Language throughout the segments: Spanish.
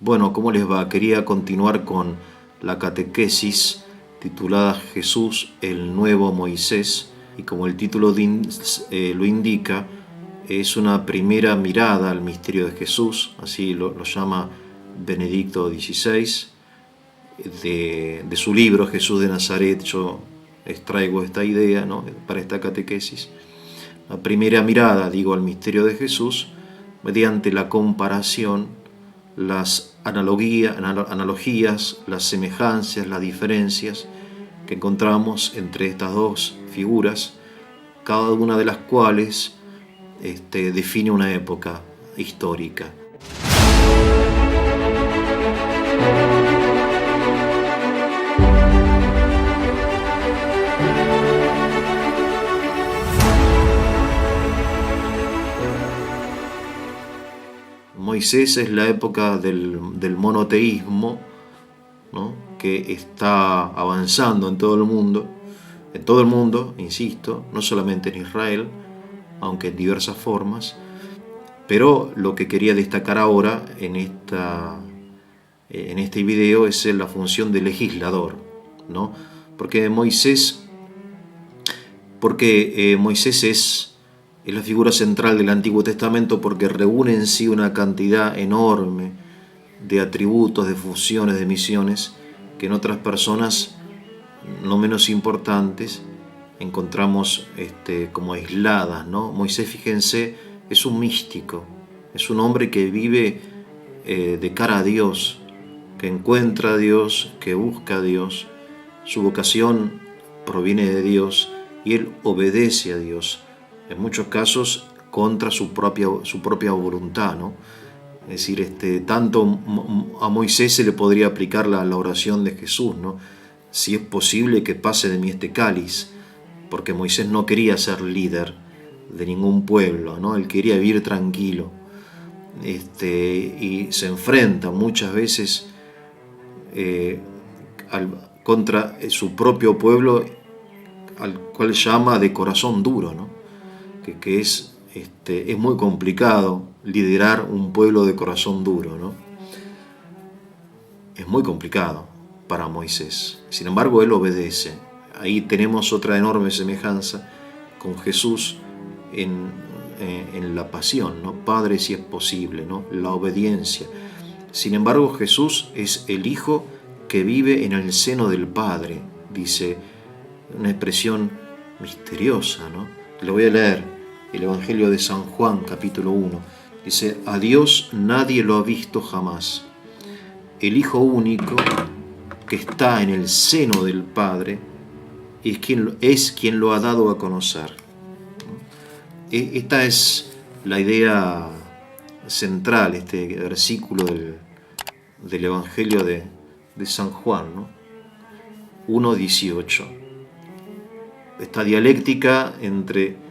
Bueno, ¿cómo les va? Quería continuar con la catequesis titulada Jesús, el nuevo Moisés, y como el título lo indica, es una primera mirada al misterio de Jesús, así lo llama Benedicto XVI, de su libro Jesús de Nazaret. Yo extraigo esta idea, ¿no?, para esta catequesis. La primera mirada, digo, al misterio de Jesús, mediante la comparación, las analogías, las semejanzas, las diferencias que encontramos entre estas dos figuras, cada una de las cuales define una época histórica. Moisés es la época del monoteísmo, ¿no?, que está avanzando en todo el mundo, insisto, no solamente en Israel, aunque en diversas formas. Pero lo que quería destacar ahora en este video es la función de legislador, ¿no? Porque Moisés es la figura central del Antiguo Testamento, porque reúne en sí una cantidad enorme de atributos, de funciones, de misiones que en otras personas no menos importantes encontramos como aisladas, ¿no? Moisés, fíjense, es un místico, es un hombre que vive de cara a Dios, que encuentra a Dios, que busca a Dios. Su vocación proviene de Dios y él obedece a Dios, en muchos casos contra su propia voluntad, ¿no? Es decir, tanto a Moisés se le podría aplicar la oración de Jesús, ¿no? Si es posible que pase de mí este cáliz, porque Moisés no quería ser líder de ningún pueblo, ¿no? Él quería vivir tranquilo, y se enfrenta muchas veces contra su propio pueblo, al cual llama de corazón duro, ¿no? Que es muy complicado liderar un pueblo de corazón duro, ¿no? Es muy complicado para Moisés. Sin embargo, él obedece. Ahí tenemos otra enorme semejanza con Jesús en la pasión, ¿no? Padre, si es posible, ¿no? La obediencia. Sin embargo, Jesús es el Hijo que vive en el seno del Padre, dice una expresión misteriosa, ¿no? Lo voy a leer. El Evangelio de San Juan, capítulo 1, dice: a Dios nadie lo ha visto jamás. El Hijo único que está en el seno del Padre es quien lo ha dado a conocer. Esta es la idea central, este versículo del Evangelio de San Juan, ¿no? 1:18. Esta dialéctica entre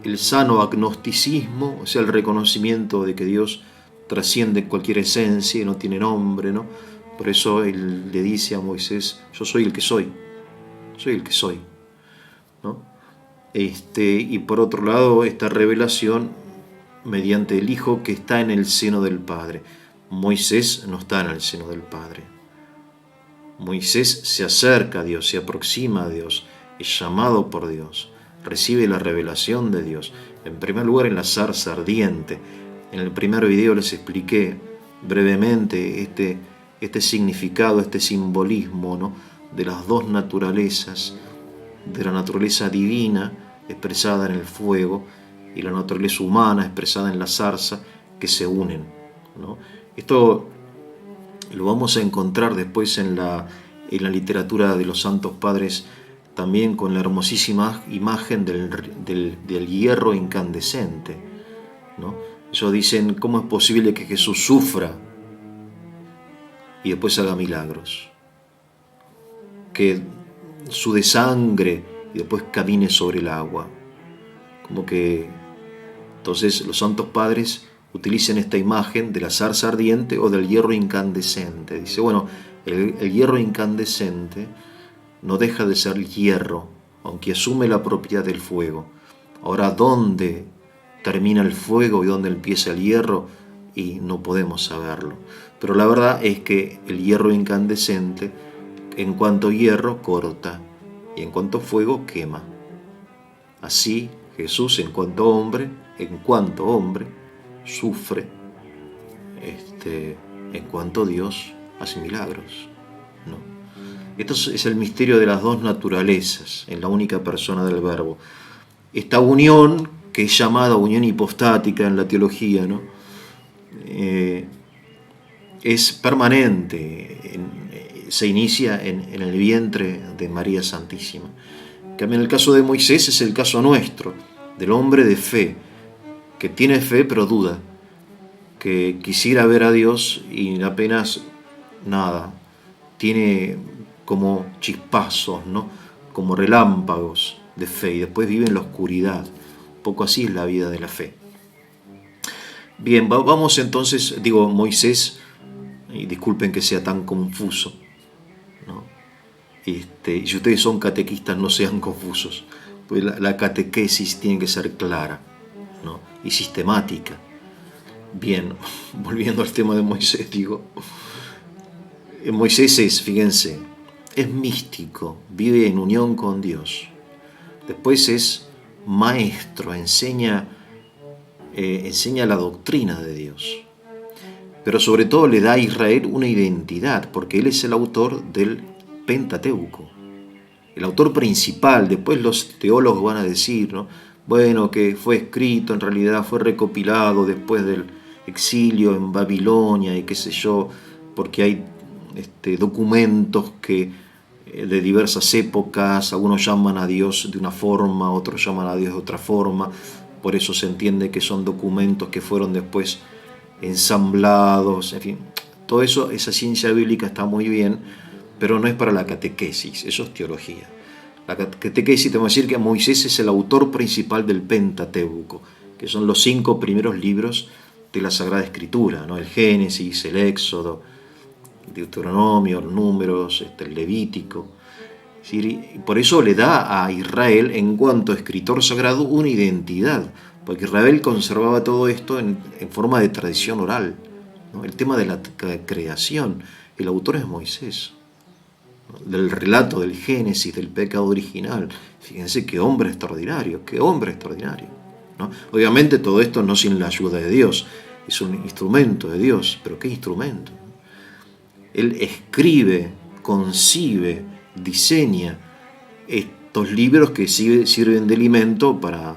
el sano agnosticismo, o sea, el reconocimiento de que Dios trasciende cualquier esencia y no tiene nombre, ¿no? Por eso él le dice a Moisés: yo soy el que soy, ¿no? Y por otro lado, esta revelación mediante el Hijo que está en el seno del Padre. Moisés no está en el seno del Padre. Moisés se acerca a Dios, se aproxima a Dios, es llamado por Dios, recibe la revelación de Dios. En primer lugar, en la zarza ardiente. En el primer video les expliqué brevemente este significado, este simbolismo, ¿no?, de las dos naturalezas, de la naturaleza divina expresada en el fuego y la naturaleza humana expresada en la zarza, que se unen, ¿no? Esto lo vamos a encontrar después en la literatura de los santos padres, también con la hermosísima imagen del hierro incandescente, ¿no? Ellos dicen: ¿cómo es posible que Jesús sufra y después haga milagros? Que sude sangre y después camine sobre el agua. Como que entonces los santos padres utilizan esta imagen de la zarza ardiente o del hierro incandescente. Dice, bueno, el hierro incandescente no deja de ser hierro, aunque asume la propiedad del fuego. Ahora, ¿dónde termina el fuego y dónde empieza el hierro? y no podemos saberlo. Pero la verdad es que el hierro incandescente, en cuanto hierro, corta, y en cuanto fuego, quema. Así Jesús, en cuanto hombre, sufre, en cuanto Dios hace milagros, ¿no? Esto es el misterio de las dos naturalezas en la única persona del Verbo. Esta unión, que es llamada unión hipostática en la teología, ¿no? Es permanente, se inicia en el vientre de María Santísima. Que en el caso de Moisés es el caso nuestro, del hombre de fe, que tiene fe pero duda, que quisiera ver a Dios y apenas nada, tiene como chispazos, ¿no? Como relámpagos de fe, y después vive en la oscuridad. Un poco así es la vida de la fe. Bien, vamos entonces, Moisés, y disculpen que sea tan confuso, ¿no? Y si ustedes son catequistas, no sean confusos, pues la catequesis tiene que ser clara, ¿no? Y sistemática. Bien, volviendo al tema de Moisés, Moisés fíjense, es místico, vive en unión con Dios. Después es maestro, enseña la doctrina de Dios. Pero sobre todo le da a Israel una identidad, porque él es el autor del Pentateuco, el autor principal. Después los teólogos van a decir, ¿no? Bueno, que fue escrito, en realidad fue recopilado después del exilio en Babilonia y qué sé yo, porque hay documentos que de diversas épocas, algunos llaman a Dios de una forma, otros llaman a Dios de otra forma, por eso se entiende que son documentos que fueron después ensamblados, en fin, todo eso, esa ciencia bíblica está muy bien, pero no es para la catequesis, eso es teología. La catequesis te va a decir que Moisés es el autor principal del Pentateuco, que son los 5 primeros libros de la Sagrada Escritura, ¿no? El Génesis, el Éxodo, Deuteronomio, los Números, el Levítico. Y por eso le da a Israel, en cuanto escritor sagrado, una identidad, porque Israel conservaba todo esto en forma de tradición oral, ¿no? El tema de la creación, el autor es Moisés, ¿no? Del relato del Génesis, del pecado original. Fíjense qué hombre extraordinario, ¿no? Obviamente todo esto no sin la ayuda de Dios, es un instrumento de Dios, pero ¿qué instrumento? Él escribe, concibe, diseña estos libros que sirven de alimento para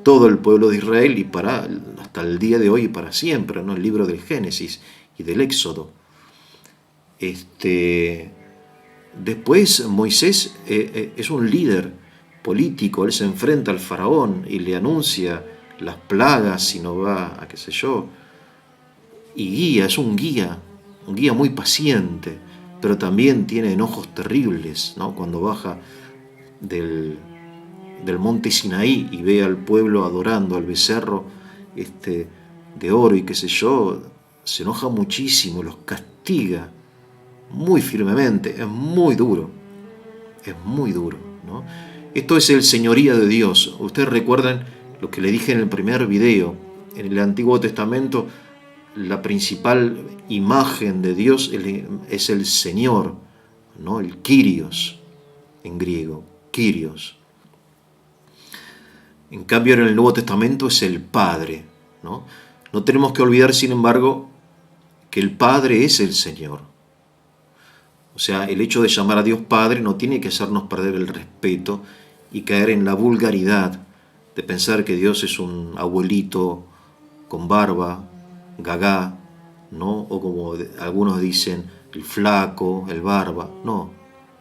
todo el pueblo de Israel y para hasta el día de hoy y para siempre, ¿no? El libro del Génesis y del Éxodo. Después Moisés es un líder político, él se enfrenta al faraón y le anuncia las plagas si no va a qué sé yo, y guía, es un guía muy paciente, pero también tiene enojos terribles, ¿no? Cuando baja del monte Sinaí y ve al pueblo adorando al becerro de oro y qué sé yo, se enoja muchísimo, los castiga muy firmemente, es muy duro, ¿no? Esto es el señorío de Dios. Ustedes recuerdan lo que le dije en el primer video. En el Antiguo Testamento la principal imagen de Dios es el Señor, ¿no? El Kyrios en griego, Kyrios. En cambio en el Nuevo Testamento es el Padre, ¿no? No tenemos que olvidar, sin embargo, que el Padre es el Señor. O sea, el hecho de llamar a Dios Padre no tiene que hacernos perder el respeto y caer en la vulgaridad de pensar que Dios es un abuelito con barba, gagá, ¿no? O como algunos dicen, el flaco, el barba. No,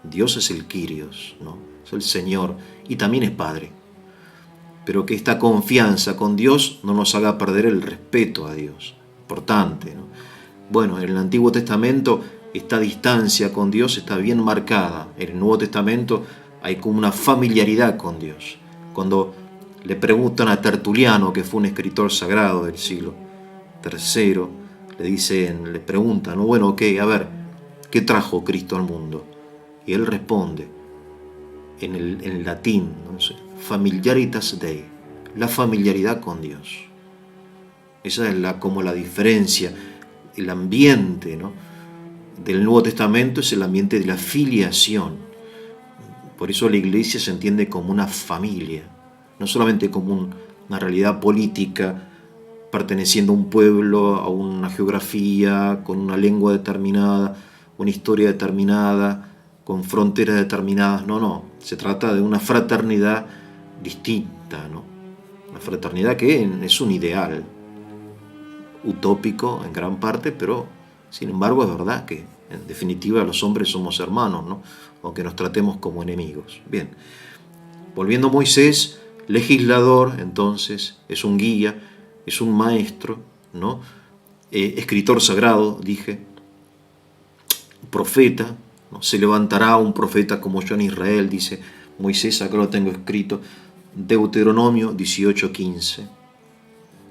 Dios es el Kyrios, ¿no? Es el Señor y también es Padre. Pero que esta confianza con Dios no nos haga perder el respeto a Dios. Importante, ¿no? Bueno, en el Antiguo Testamento esta distancia con Dios está bien marcada. En el Nuevo Testamento hay como una familiaridad con Dios. Cuando le preguntan a Tertuliano, que fue un escritor sagrado del siglo III, le preguntan, ¿no? Bueno, ok, a ver, ¿qué trajo Cristo al mundo? Y él responde en latín, ¿no? Familiaritas Dei, la familiaridad con Dios. Esa es como la diferencia. El ambiente, ¿no?, del Nuevo Testamento es el ambiente de la filiación. Por eso la iglesia se entiende como una familia, no solamente como una realidad política perteneciendo a un pueblo, a una geografía, con una lengua determinada, una historia determinada, con fronteras determinadas. No, se trata de una fraternidad distinta, ¿no? Una fraternidad que es un ideal utópico en gran parte, pero sin embargo es verdad que en definitiva los hombres somos hermanos, ¿no?, aunque nos tratemos como enemigos. Bien, volviendo a Moisés, legislador, entonces, es un guía, es un maestro, ¿no?, escritor sagrado, dije, profeta, ¿no? Se levantará un profeta como yo en Israel, dice Moisés, acá lo tengo escrito, Deuteronomio 18:15,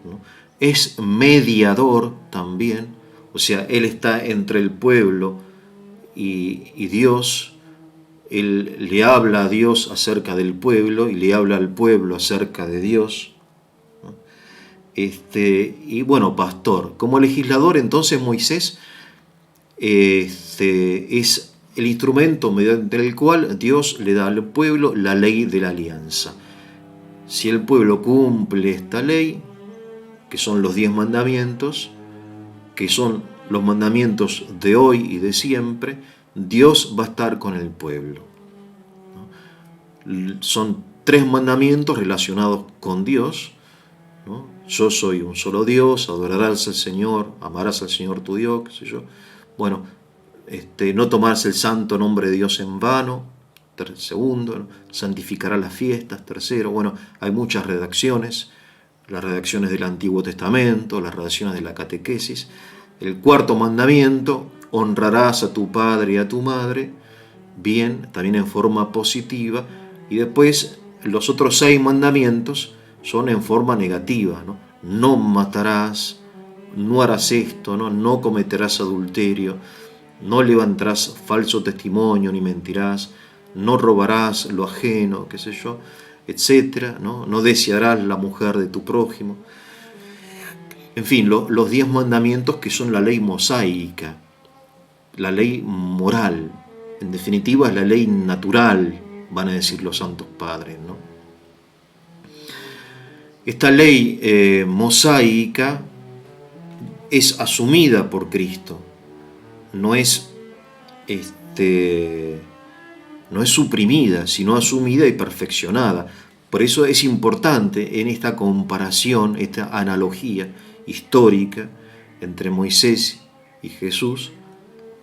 ¿no? Es mediador también, o sea, él está entre el pueblo y Dios. Él le habla a Dios acerca del pueblo y le habla al pueblo acerca de Dios, ¿no? Y bueno, pastor. Como legislador, entonces Moisés es el instrumento mediante el cual Dios le da al pueblo la ley de la alianza. Si el pueblo cumple esta ley, que son los 10 mandamientos, que son los mandamientos de hoy y de siempre, Dios va a estar con el pueblo, ¿no? Son 3 mandamientos relacionados con Dios, ¿no? Yo soy un solo Dios, adorarás al Señor, amarás al Señor tu Dios, qué sé yo. Bueno, no tomarse el santo nombre de Dios en vano, segundo, ¿no? Santificará las fiestas, tercero. Bueno, hay muchas redacciones, las redacciones del Antiguo Testamento, las redacciones de la catequesis. El 4º mandamiento, honrarás a tu padre y a tu madre, bien, también en forma positiva, y después los otros 6 mandamientos son en forma negativa, ¿no? No matarás, no harás esto, ¿no? No cometerás adulterio, no levantarás falso testimonio ni mentirás, no robarás lo ajeno, qué sé yo, etcétera, ¿no? No desearás la mujer de tu prójimo. En fin, los 10 mandamientos que son la ley mosaica, la ley moral, en definitiva es la ley natural, van a decir los santos padres, ¿no? Esta ley mosaica es asumida por Cristo, no es suprimida, sino asumida y perfeccionada. Por eso es importante en esta comparación, esta analogía histórica entre Moisés y Jesús,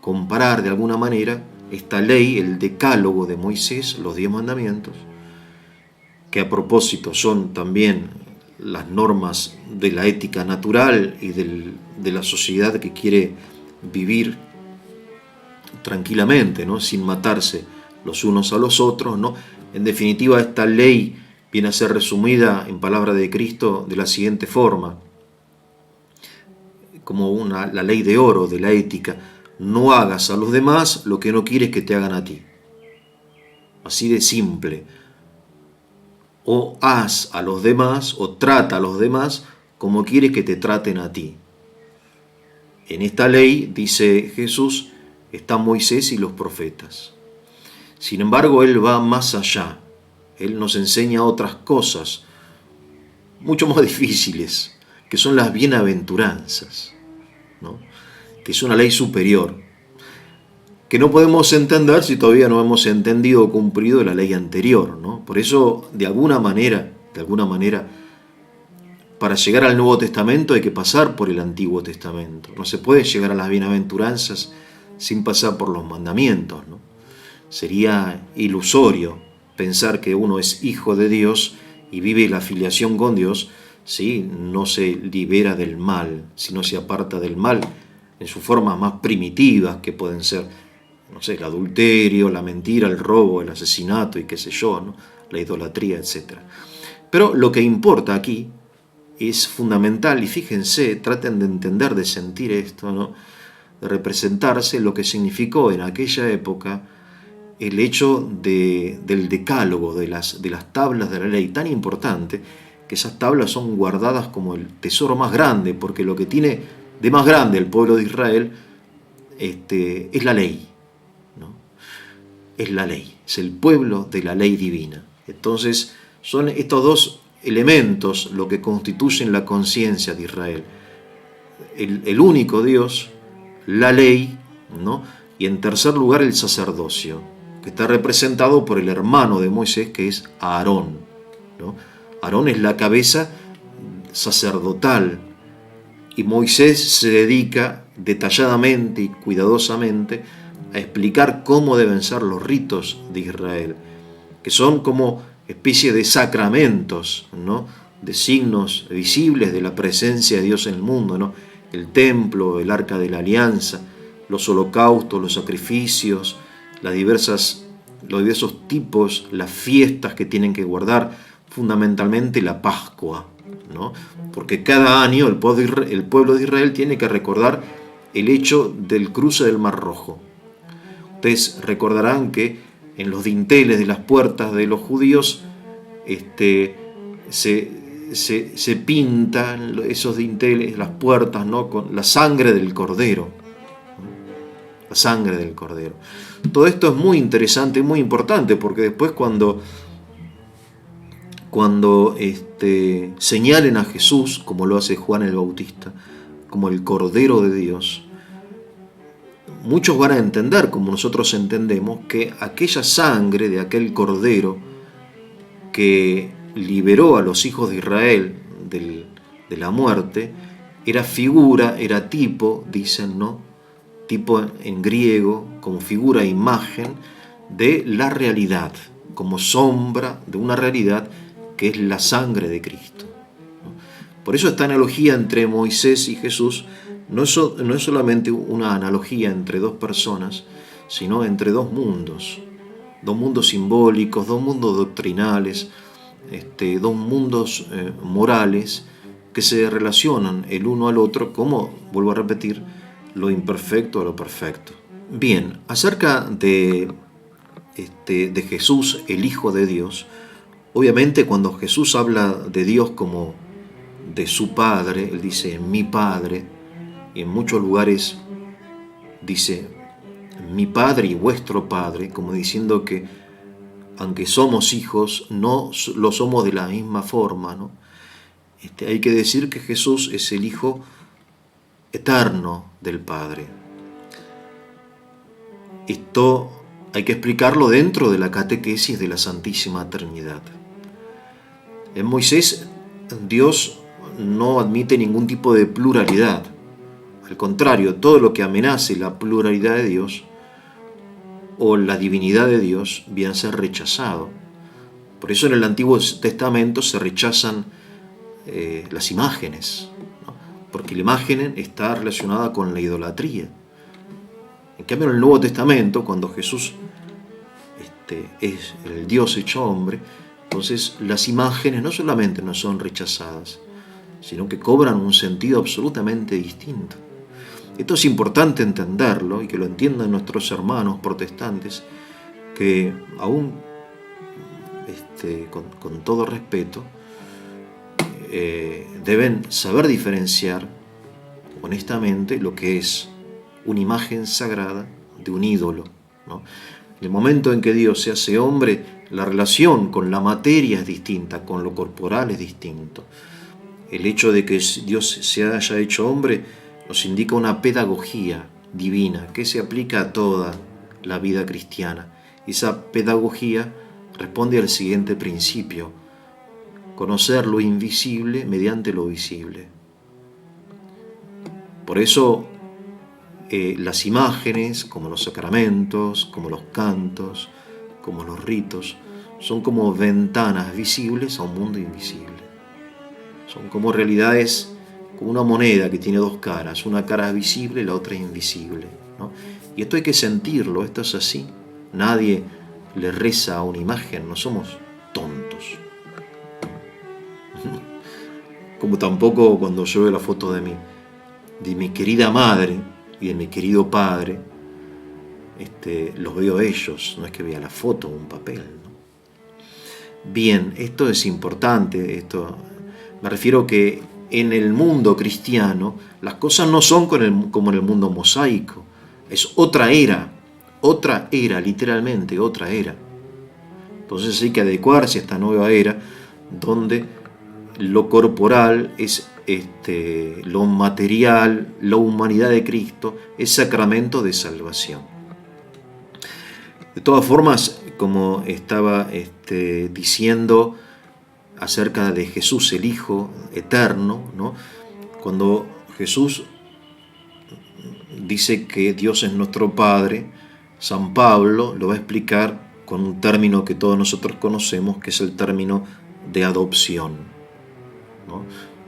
comparar de alguna manera esta ley, el decálogo de Moisés, los 10 mandamientos, que a propósito son también las normas de la ética natural y de la sociedad que quiere vivir tranquilamente, ¿no?, sin matarse los unos a los otros, ¿no? En definitiva, esta ley viene a ser resumida en palabras de Cristo de la siguiente forma, como la ley de oro de la ética: no hagas a los demás lo que no quieres que te hagan a ti. Así de simple. O haz a los demás, o trata a los demás como quieres que te traten a ti. En esta ley, dice Jesús, están Moisés y los profetas. Sin embargo, Él va más allá. Él nos enseña otras cosas mucho más difíciles, que son las bienaventuranzas, ¿no?, que es una ley superior, que no podemos entender si todavía no hemos entendido o cumplido la ley anterior, ¿no? Por eso, de alguna manera, para llegar al Nuevo Testamento hay que pasar por el Antiguo Testamento. No se puede llegar a las bienaventuranzas sin pasar por los mandamientos, ¿no? Sería ilusorio pensar que uno es hijo de Dios y vive la filiación con Dios si no se libera del mal, si no se aparta del mal en sus formas más primitivas, que pueden ser, no sé, el adulterio, la mentira, el robo, el asesinato y qué sé yo, ¿no?, la idolatría, etc. Pero lo que importa aquí es fundamental, y fíjense, traten de entender, de sentir esto, ¿no?, de representarse lo que significó en aquella época el hecho del decálogo, de las tablas de la ley, tan importante que esas tablas son guardadas como el tesoro más grande, porque lo que tiene de más grande el pueblo de Israel es la ley, ¿no? Es la ley, es el pueblo de la ley divina. Entonces son estos dos elementos lo que constituyen la conciencia de Israel. El único Dios, la ley, ¿no? Y en tercer lugar el sacerdocio, que está representado por el hermano de Moisés, que es Aarón, ¿no? Aarón es la cabeza sacerdotal, y Moisés se dedica detalladamente y cuidadosamente a explicar cómo deben ser los ritos de Israel, que son como especie de sacramentos, ¿no? De signos visibles de la presencia de Dios en el mundo, ¿no? El templo, el arca de la alianza, los holocaustos, los sacrificios, los diversos tipos, las fiestas que tienen que guardar, fundamentalmente la Pascua, ¿no? Porque cada año el pueblo de Israel tiene que recordar el hecho del cruce del Mar Rojo. Ustedes recordarán que en los dinteles de las puertas de los judíos se pintan esos dinteles, las puertas, ¿no? Con la sangre del cordero. La sangre del cordero. Todo esto es muy interesante y muy importante, porque después cuando señalen a Jesús, como lo hace Juan el Bautista, como el Cordero de Dios, muchos van a entender, como nosotros entendemos, que aquella sangre de aquel Cordero que liberó a los hijos de Israel de la muerte, era figura, era tipo, dicen, ¿no? Tipo en griego, como figura e imagen de la realidad, como sombra de una realidad que es la sangre de Cristo. Por eso esta analogía entre Moisés y Jesús no es solamente una analogía entre dos personas, sino entre dos mundos simbólicos, dos mundos doctrinales, dos mundos morales que se relacionan el uno al otro como, vuelvo a repetir, lo imperfecto a lo perfecto. Bien, acerca de Jesús, el Hijo de Dios, obviamente cuando Jesús habla de Dios como de su Padre, Él dice mi Padre, y en muchos lugares dice mi Padre y vuestro Padre, como diciendo que aunque somos hijos, no lo somos de la misma forma, ¿no? Hay que decir que Jesús es el Hijo eterno del Padre. Esto hay que explicarlo dentro de la catequesis de la Santísima Trinidad. En Moisés, Dios no admite ningún tipo de pluralidad. Al contrario, todo lo que amenace la pluralidad de Dios o la divinidad de Dios viene a ser rechazado. Por eso en el Antiguo Testamento se rechazan las imágenes, ¿no? Porque la imagen está relacionada con la idolatría. En cambio, en el Nuevo Testamento, cuando Jesús es el Dios hecho hombre, entonces las imágenes no solamente no son rechazadas, sino que cobran un sentido absolutamente distinto. Esto es importante entenderlo y que lo entiendan nuestros hermanos protestantes, que aún con todo respeto deben saber diferenciar honestamente lo que es una imagen sagrada de un ídolo, ¿no? En el momento en que Dios se hace hombre, la relación con la materia es distinta, con lo corporal es distinto. El hecho de que Dios se haya hecho hombre nos indica una pedagogía divina que se aplica a toda la vida cristiana. Y esa pedagogía responde al siguiente principio: conocer lo invisible mediante lo visible. Por eso las imágenes, como los sacramentos, como los cantos, como los ritos, son como ventanas visibles a un mundo invisible. Son como realidades, como una moneda que tiene dos caras, una cara visible y la otra invisible, ¿no? Y esto hay que sentirlo, esto es así. Nadie le reza a una imagen, no somos tontos. Como tampoco cuando yo veo la foto de mi querida madre y de mi querido padre, los veo a ellos, no es que vea la foto o un papel, ¿no? Bien, esto es importante, esto Me refiero que en el mundo cristiano las cosas no son como en el mundo mosaico. Es otra era, literalmente otra era. Entonces hay que adecuarse a esta nueva era donde lo corporal es lo material, la humanidad de Cristo es sacramento de salvación. De todas formas, como estaba diciendo acerca de Jesús, el Hijo eterno, ¿no? Cuando Jesús dice que Dios es nuestro Padre, San Pablo lo va a explicar con un término que todos nosotros conocemos, que es el término de adopción, ¿no?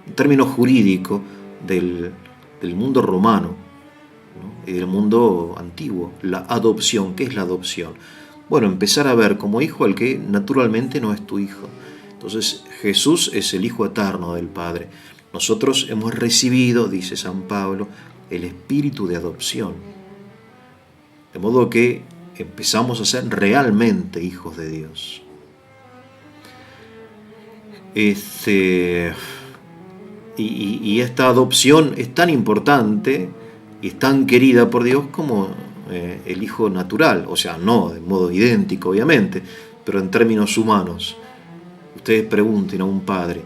Un término jurídico del mundo romano, ¿no? Y del mundo antiguo. La adopción, ¿qué es la adopción? Bueno, empezar a ver como hijo al que naturalmente no es tu hijo. Entonces Jesús es el Hijo eterno del Padre. Nosotros hemos recibido, dice San Pablo, el espíritu de adopción. De modo que empezamos a ser realmente hijos de Dios. Y esta adopción es tan importante y es tan querida por Dios como el hijo natural. O sea, no de modo idéntico, obviamente, pero en términos humanos. Ustedes pregunten a un padre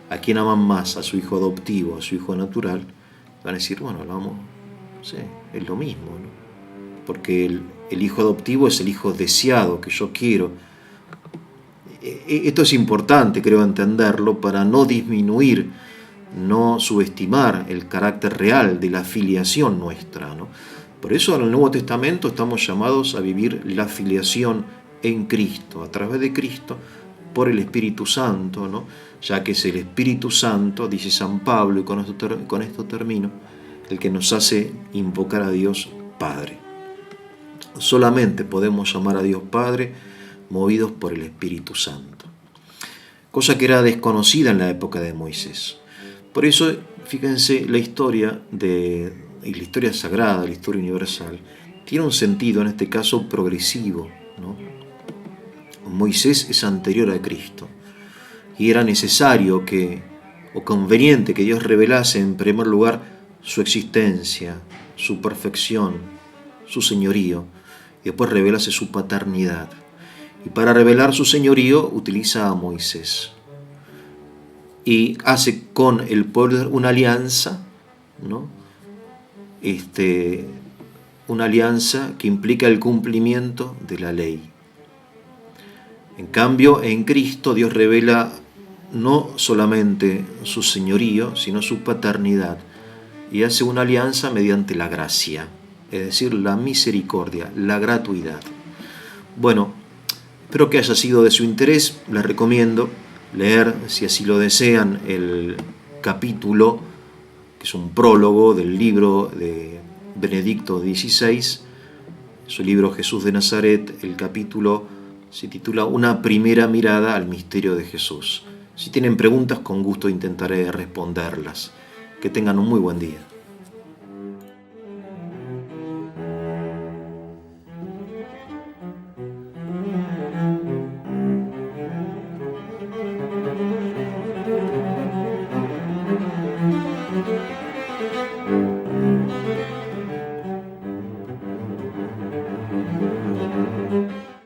a quién aman más, a su hijo adoptivo, a su hijo natural, van a decir, bueno, lo amo, sí, es lo mismo, ¿no? Porque el hijo adoptivo es el hijo deseado, que yo quiero. Esto es importante, creo, entenderlo para no disminuir, no subestimar el carácter real de la filiación nuestra, ¿no? Por eso en el Nuevo Testamento estamos llamados a vivir la filiación en Cristo, a través de Cristo, por el Espíritu Santo, ¿no? Ya que es el Espíritu Santo, dice San Pablo, y con esto termino, el que nos hace invocar a Dios Padre. Solamente podemos llamar a Dios Padre movidos por el Espíritu Santo, cosa que era desconocida en la época de Moisés. Por eso, fíjense, la historia sagrada, la historia universal, tiene un sentido, en este caso, progresivo, ¿no? Moisés es anterior a Cristo y era necesario o conveniente que Dios revelase en primer lugar su existencia, su perfección, su señorío, y después revelase su paternidad. Y para revelar su señorío utiliza a Moisés y hace con el pueblo una alianza, ¿no? Una alianza que implica el cumplimiento de la ley. En cambio, en Cristo Dios revela no solamente su señorío, sino su paternidad, y hace una alianza mediante la gracia, es decir, la misericordia, la gratuidad. Bueno, espero que haya sido de su interés. Les recomiendo leer, si así lo desean, el capítulo, que es un prólogo del libro de Benedicto XVI, su libro Jesús de Nazaret. El capítulo se titula Una primera mirada al misterio de Jesús. Si tienen preguntas, con gusto intentaré responderlas. Que tengan un muy buen día.